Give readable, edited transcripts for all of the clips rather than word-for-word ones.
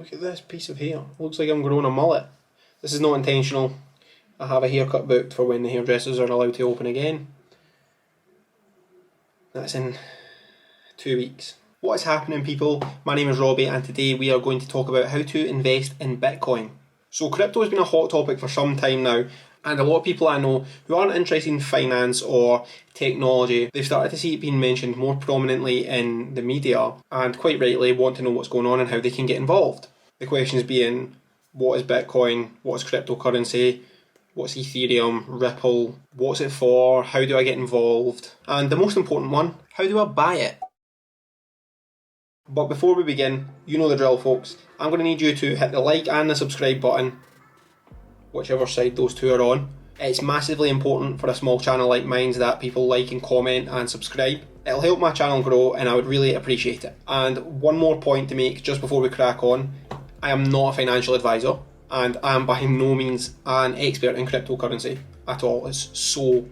Look at this piece of hair. Looks like I'm growing a mullet. This is not intentional. I have a haircut booked for when the hairdressers are allowed to open again. That's in 2 weeks. What is happening, people? My name is Robbie and today we are going to talk about how to invest in Bitcoin. So crypto has been a hot topic for some time now, and a lot of people I know who aren't interested in finance or technology, they've started to see it being mentioned more prominently in the media and quite rightly want to know what's going on and how they can get involved. The questions being, what is Bitcoin? What is cryptocurrency? What's Ethereum, Ripple? What's it for? How do I get involved? And the most important one, how do I buy it? But before we begin, you know the drill, folks. I'm going to need you to hit the like and the subscribe button, whichever side those two are on. It's massively important for a small channel like mine that people like and comment and subscribe. It'll help my channel grow and I would really appreciate it. And one more point to make just before we crack on. I am not a financial advisor and I am by no means an expert in cryptocurrency at all. It's so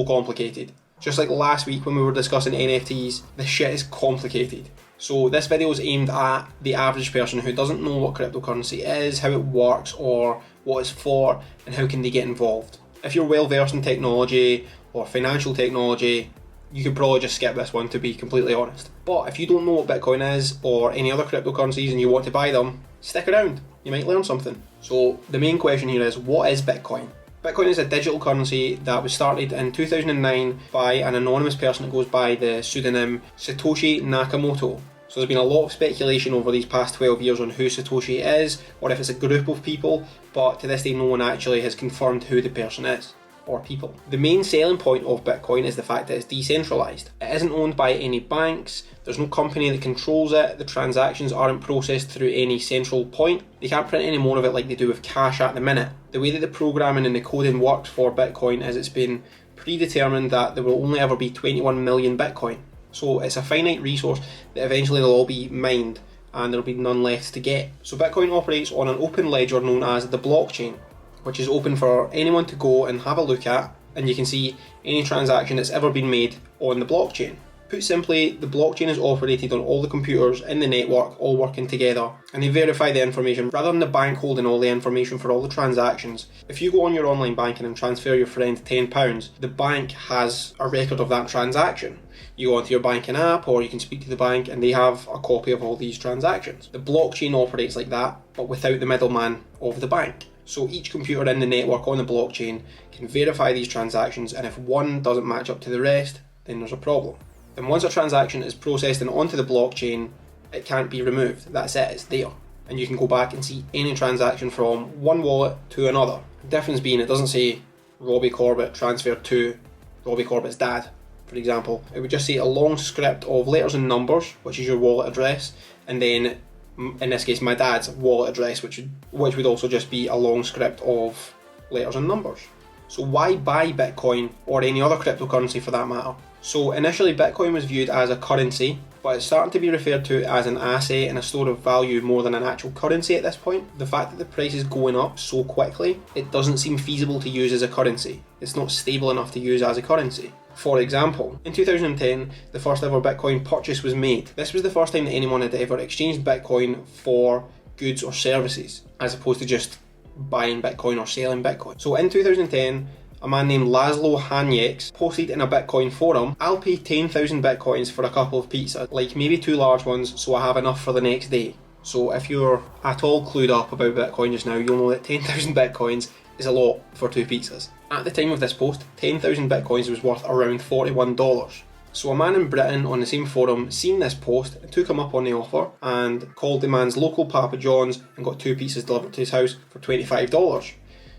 complicated. Just like last week when we were discussing NFTs, this shit is complicated. So this video is aimed at the average person who doesn't know what cryptocurrency is, how it works or what it's for and how can they get involved. If you're well versed in technology or financial technology, you could probably just skip this one, to be completely honest. But if you don't know what Bitcoin is or any other cryptocurrencies and you want to buy them, stick around, you might learn something. So the main question here is, what is Bitcoin? Bitcoin is a digital currency that was started in 2009 by an anonymous person that goes by the pseudonym Satoshi Nakamoto. So there's been a lot of speculation over these past 12 years on who Satoshi is, or if it's a group of people, but to this day no one actually has confirmed who the person is, or people. The main selling point of Bitcoin is the fact that it's decentralized. It isn't owned by any banks, there's no company that controls it, the transactions aren't processed through any central point, they can't print any more of it like they do with cash at the minute. The way that the programming and the coding works for Bitcoin is it's been predetermined that there will only ever be 21 million Bitcoin. So it's a finite resource that eventually they'll all be mined and there'll be none left to get. So Bitcoin operates on an open ledger known as the blockchain, which is open for anyone to go and have a look at, and you can see any transaction that's ever been made on the blockchain. Put simply, the blockchain is operated on all the computers in the network all working together, and they verify the information rather than the bank holding all the information for all the transactions. If you go on your online banking and transfer your friend £10, the bank has a record of that transaction. You go onto your banking app or you can speak to the bank and they have a copy of all these transactions. The blockchain operates like that, but without the middleman of the bank. So each computer in the network on the blockchain can verify these transactions, and if one doesn't match up to the rest, then there's a problem. Then once a transaction is processed and onto the blockchain, it can't be removed. That's it, it's there. And you can go back and see any transaction from one wallet to another. The difference being, it doesn't say Robbie Corbett transferred to Robbie Corbett's dad, for example. It would just say a long script of letters and numbers, which is your wallet address, and then in this case my dad's wallet address, which would also just be a long script of letters and numbers. So why buy Bitcoin or any other cryptocurrency for that matter? So initially Bitcoin was viewed as a currency, but it's starting to be referred to as an asset and a store of value more than an actual currency at this point. The fact that the price is going up so quickly, it doesn't seem feasible to use as a currency. It's not stable enough to use as a currency. For example, in 2010, the first ever Bitcoin purchase was made. This was the first time that anyone had ever exchanged Bitcoin for goods or services, as opposed to just buying Bitcoin or selling Bitcoin. So in 2010, a man named Laszlo Hanyecz posted in a Bitcoin forum, "I'll pay 10,000 Bitcoins for a couple of pizzas, like maybe 2 large ones so I have enough for the next day." So if you're at all clued up about Bitcoin just now, you'll know that 10,000 Bitcoins is a lot for 2 pizzas. At the time of this post, 10,000 Bitcoins was worth around $41. So a man in Britain on the same forum seen this post and took him up on the offer and called the man's local Papa John's and got 2 pizzas delivered to his house for $25.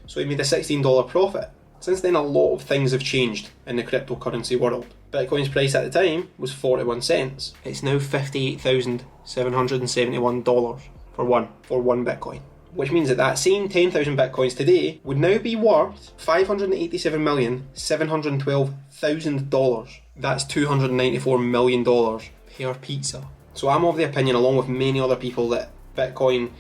So he made a $16 profit. Since then, a lot of things have changed in the cryptocurrency world. Bitcoin's price at the time was 41 cents. It's now $58,771 for one Bitcoin. Which means that that same 10,000 Bitcoins today would now be worth $587,712,000. That's $294 million per pizza. So I'm of the opinion, along with many other people, that Bitcoin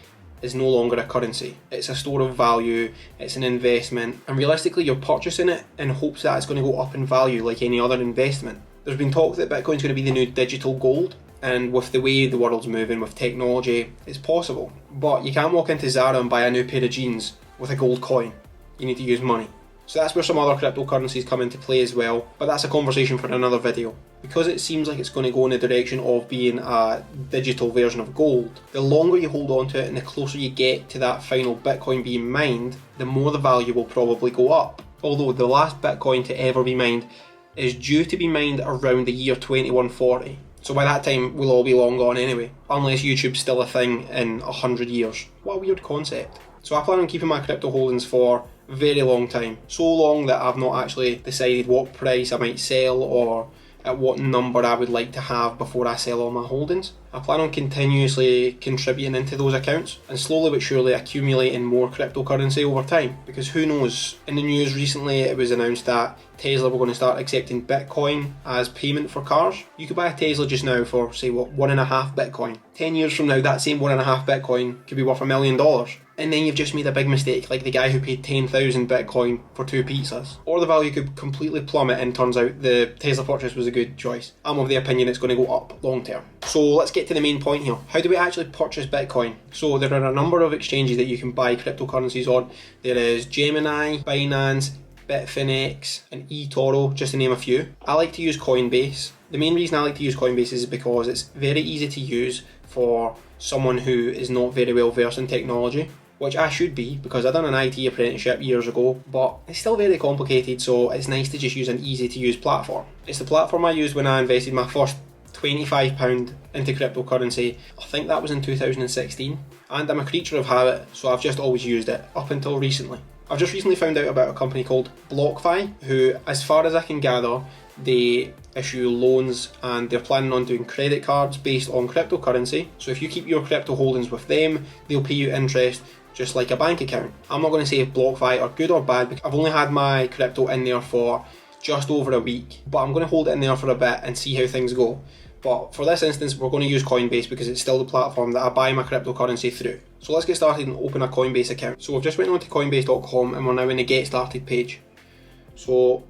is no longer a currency. It's a store of value, it's an investment, and realistically you're purchasing it in hopes that it's going to go up in value like any other investment. There's been talk that Bitcoin's going to be the new digital gold, and with the way the world's moving with technology, it's possible. But you can't walk into Zara and buy a new pair of jeans with a gold coin. You need to use money. So that's where some other cryptocurrencies come into play as well, but that's a conversation for another video. Because it seems like it's going to go in the direction of being a digital version of gold, the longer you hold on to it and the closer you get to that final Bitcoin being mined, the more the value will probably go up. Although the last Bitcoin to ever be mined is due to be mined around the year 2140. So by that time, we'll all be long gone anyway, unless YouTube's still a thing in 100 years. What a weird concept. So I plan on keeping my crypto holdings for a very long time. So long that I've not actually decided what price I might sell or at what number I would like to have before I sell all my holdings. I plan on continuously contributing into those accounts and slowly but surely accumulating more cryptocurrency over time, because who knows, in the news recently it was announced that Tesla were going to start accepting Bitcoin as payment for cars. You could buy a Tesla just now for say what, 1.5 Bitcoin. 10 years from now that same 1.5 Bitcoin could be worth $1 million. And then you've just made a big mistake, like the guy who paid 10,000 Bitcoin for 2 pizzas. Or the value could completely plummet and turns out the Tesla purchase was a good choice. I'm of the opinion it's going to go up long term. So let's get to the main point here. How do we actually purchase Bitcoin? So there are a number of exchanges that you can buy cryptocurrencies on. There is Gemini, Binance, Bitfinex and Etoro, just to name a few. I like to use Coinbase. The main reason I like to use Coinbase is because it's very easy to use for someone who is not very well versed in technology, which I should be because I done an IT apprenticeship years ago, but it's still very complicated, so it's nice to just use an easy to use platform. It's the platform I used when I invested my first £25 into cryptocurrency. I think that was in 2016, and I'm a creature of habit, so I've just always used it up until recently. I've just recently found out about a company called BlockFi, who, as far as I can gather, they issue loans and they're planning on doing credit cards based on cryptocurrency. So if you keep your crypto holdings with them, they'll pay you interest just like a bank account. I'm not going to say if BlockFi are good or bad because I've only had my crypto in there for just over a week, but I'm going to hold it in there for a bit and see how things go. But for this instance, we're going to use Coinbase because it's still the platform that I buy my cryptocurrency through. So let's get started and open a Coinbase account. So we've just went on to coinbase.com and we're now in the get started page. So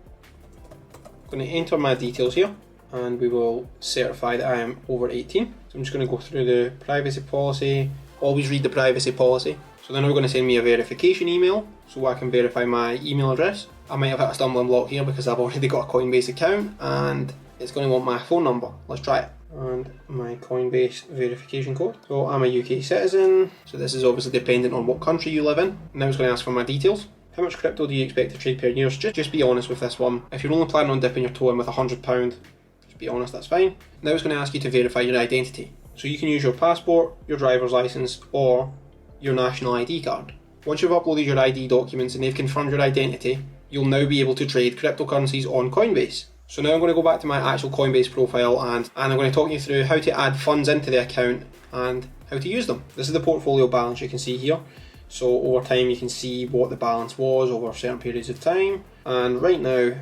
I'm going to enter my details here and we will certify that I am over 18. So I'm just going to go through the privacy policy. Always read the privacy policy. So they're now going to send me a verification email so I can verify my email address. I might have hit a stumbling block here because I've already got a Coinbase account and it's going to want my phone number. Let's try it. And my Coinbase verification code. So I'm a UK citizen. So this is obviously dependent on what country you live in. Now it's going to ask for my details. How much crypto do you expect to trade per year? So just be honest with this one. If you're only planning on dipping your toe in with £100, just be honest, that's fine. Now it's going to ask you to verify your identity. So you can use your passport, your driver's license, or your national ID card. Once you've uploaded your ID documents and they've confirmed your identity, you'll now be able to trade cryptocurrencies on Coinbase. So now I'm going to go back to my actual Coinbase profile and I'm going to talk you through how to add funds into the account and how to use them. This is the portfolio balance you can see here. So over time you can see what the balance was over certain periods of time, and right now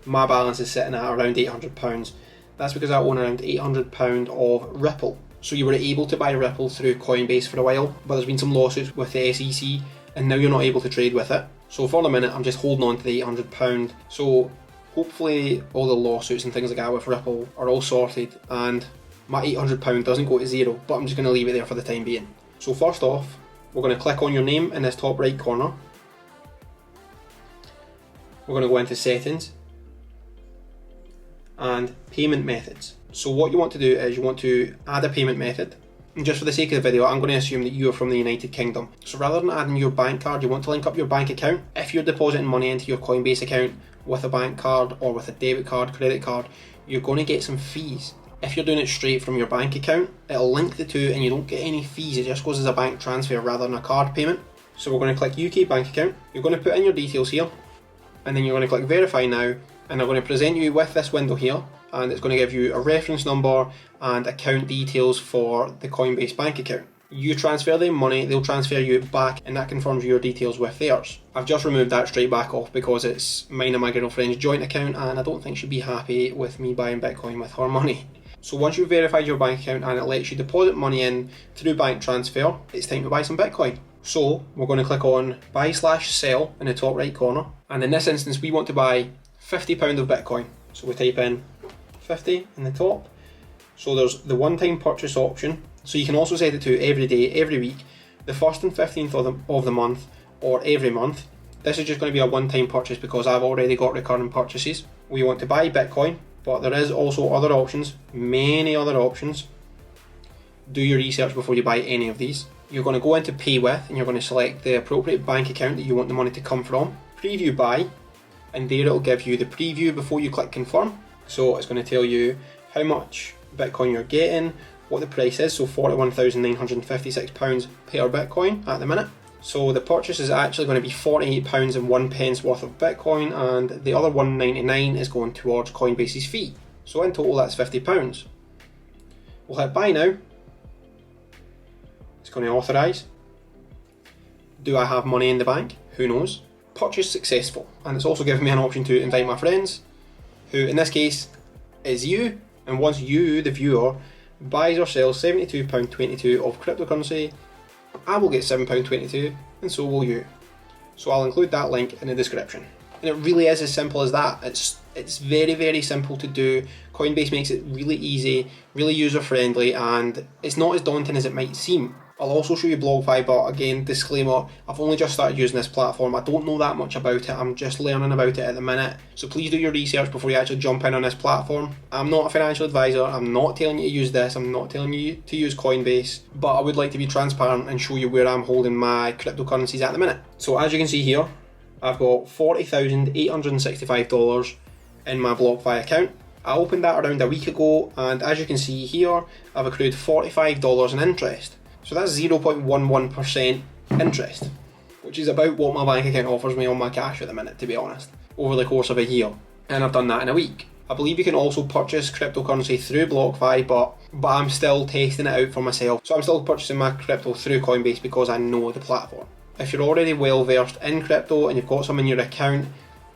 my balance is sitting at around £800. That's because I own around £800 of Ripple. So you were able to buy Ripple through Coinbase for a while, but there's been some lawsuits with the SEC and now you're not able to trade with it. So for the minute I'm just holding on to the £800. So hopefully all the lawsuits and things like that with Ripple are all sorted and my £800 doesn't go to zero, but I'm just going to leave it there for the time being. So first off, we're going to click on your name in this top right corner. We're going to go into settings and payment methods. So what you want to do is you want to add a payment method. And just for the sake of the video, I'm going to assume that you are from the United Kingdom. So rather than adding your bank card, you want to link up your bank account. If you're depositing money into your Coinbase account with a bank card or with a debit card, credit card, you're going to get some fees. If you're doing it straight from your bank account, it'll link the two and you don't get any fees. It just goes as a bank transfer rather than a card payment. So we're going to click UK bank account. You're going to put in your details here and then you're going to click verify now, and they're going to present you with this window here, and it's going to give you a reference number and account details for the Coinbase bank account. You transfer them money, they'll transfer you back, and that confirms your details with theirs. I've just removed that straight back off because it's mine and my girlfriend's joint account and I don't think she'd be happy with me buying Bitcoin with her money. So once you've verified your bank account and it lets you deposit money in through bank transfer, it's time to buy some Bitcoin. So we're going to click on buy/sell in the top right corner, and in this instance we want to buy £50 of Bitcoin. So we type in 50 in the top So there's the one-time purchase option. So you can also set it to every day, every week, the 1st and 15th of the month, or every month. This is just going to be a one-time purchase because I've already got recurring purchases. We want to buy Bitcoin, but there is also other options, many other options. Do your research before you buy any of these. You're going to go into pay with, and you're going to select the appropriate bank account that you want the money to come from. Preview buy, and there it'll give you the preview before you click confirm. So it's going to tell you how much Bitcoin you're getting, what the price is, so £41,956 per Bitcoin at the minute. So the purchase is actually going to be £48.01 worth of Bitcoin, and the other £1.99 is going towards Coinbase's fee. So in total that's £50. We'll hit buy now. It's going to authorise. Do I have money in the bank? Who knows? Purchase successful, and it's also given me an option to invite my friends, who in this case is you, and once you, the viewer, buys or sells £72.22 of cryptocurrency, I will get £7.22, and so will you. So I'll include that link in the description. And it really is as simple as that. It's very, very simple to do. Coinbase makes it really easy, really user friendly, and it's not as daunting as it might seem. I'll also show you BlockFi, but again, disclaimer, I've only just started using this platform. I don't know that much about it. I'm just learning about it at the minute. So please do your research before you actually jump in on this platform. I'm not a financial advisor. I'm not telling you to use this. I'm not telling you to use Coinbase, but I would like to be transparent and show you where I'm holding my cryptocurrencies at the minute. So as you can see here, I've got $40,865 in my BlockFi account. I opened that around a week ago, and as you can see here, I've accrued $45 in interest. So that's 0.11% interest, which is about what my bank account offers me on my cash at the minute, to be honest, over the course of a year. And I've done that in a week. I believe you can also purchase cryptocurrency through BlockFi, but I'm still testing it out for myself. So I'm still purchasing my crypto through Coinbase because I know the platform. If you're already well versed in crypto and you've got some in your account,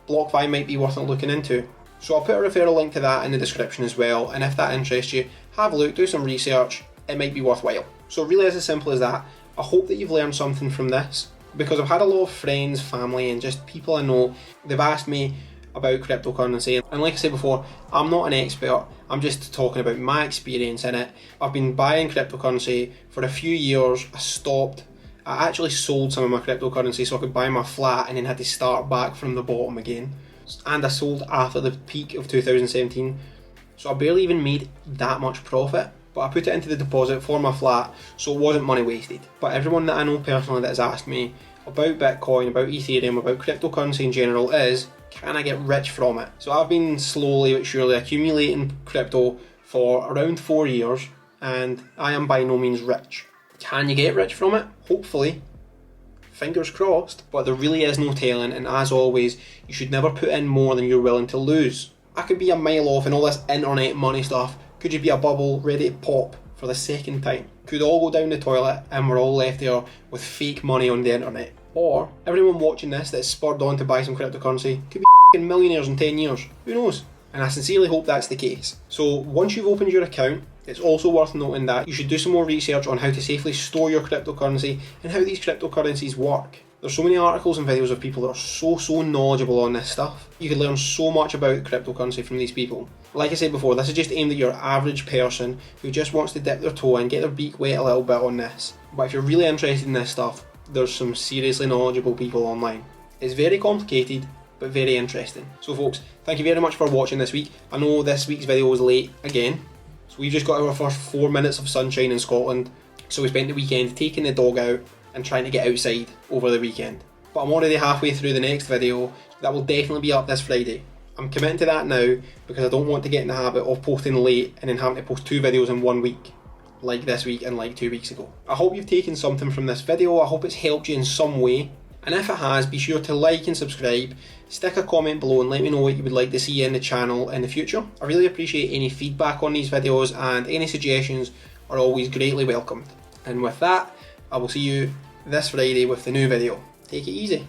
BlockFi might be worth looking into. So I'll put a referral link to that in the description as well, and if that interests you, have a look, do some research, it might be worthwhile. So it really is as simple as that. I hope that you've learned something from this, because I've had a lot of friends, family, and just people I know, they've asked me about cryptocurrency, and like I said before, I'm not an expert, I'm just talking about my experience in it. I've been buying cryptocurrency for a few years. I stopped. I actually sold some of my cryptocurrency so I could buy my flat, and then had to start back from the bottom again. And I sold after the peak of 2017, so I barely even made that much profit. But I put it into the deposit for my flat, so it wasn't money wasted. But everyone that I know personally that has asked me about Bitcoin, about Ethereum, about cryptocurrency in general is, can I get rich from it? So I've been slowly but surely accumulating crypto for around 4 years, and I am by no means rich. Can you get rich from it? Hopefully. Fingers crossed. But there really is no telling, and as always, you should never put in more than you're willing to lose. I could be a mile off and all this internet money stuff could just be a bubble ready to pop for the second time. Could all go down the toilet and we're all left there with fake money on the internet. Or everyone watching this that's spurred on to buy some cryptocurrency could be f***ing millionaires in 10 years. Who knows? And I sincerely hope that's the case. So once you've opened your account, it's also worth noting that you should do some more research on how to safely store your cryptocurrency and how these cryptocurrencies work. There's so many articles and videos of people that are so knowledgeable on this stuff. You can learn so much about cryptocurrency from these people. Like I said before, this is just aimed at your average person who just wants to dip their toe in, get their beak wet a little bit on this. But if you're really interested in this stuff, there's some seriously knowledgeable people online. It's very complicated, but very interesting. So folks, thank you very much for watching this week. I know this week's video was late again, so we've just got our first 4 minutes of sunshine in Scotland. So we spent the weekend taking the dog out and trying to get outside over the weekend. But I'm already halfway through the next video, that will definitely be up this Friday. I'm committing to that now because I don't want to get in the habit of posting late and then having to post 2 videos in 1 week, like this week and like 2 weeks ago. I hope you've taken something from this video. I hope it's helped you in some way, and if it has, be sure to like and subscribe, stick a comment below and let me know what you would like to see in the channel in the future. I really appreciate any feedback on these videos, and any suggestions are always greatly welcomed. And with that, I will see you this Friday with the new video. Take it easy.